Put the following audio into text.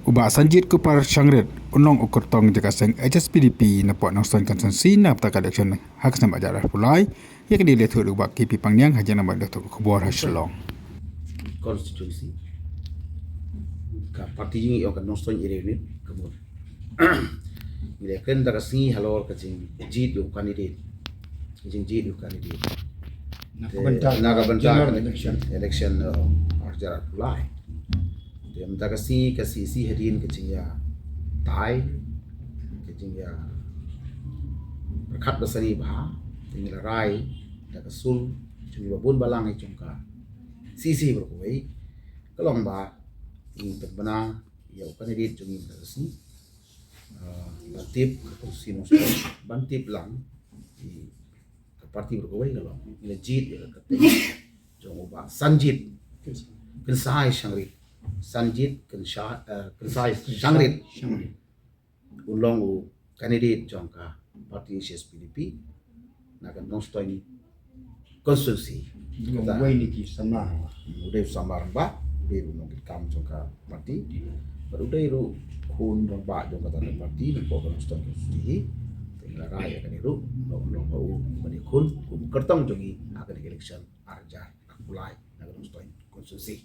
Ubah sanjit ku par syangret unong ukur tong jaka seng HSPDP na po nang son konsensi na pta election hak sama ajar pulai ya kini lihat hu ubah KP Pangyang haja nama doktor kubor haslong constituency ka parti jingi yo ka noston ire ni kabur ile ken daga singi halor ka jing jit yo candidate naga banta election ajar pulai dem daga si ka si hedin ka jing ya tai ka jing ya rakat basani ba jing la rai daga sul jing babun balang ai chungka si berkuai kalong ba in terbana ya candidate jung in si bantip kursi noston bantip lang di parti berkuai kalong legit ya kata jung ba sanjit kensai syangrit sanjit kensai syangrit ulong u candidate jung ka parti SPDP nakan noston konstitusi Gawai ni ki sama. udah samar ba udah nong kam jongka parti baru udah ru kun dong ba jongka tan parti di ko kan ston ki tinggal raya kan ru nong bau mani kun kertong jongi akan election arjar mulai na kan ston konstitusi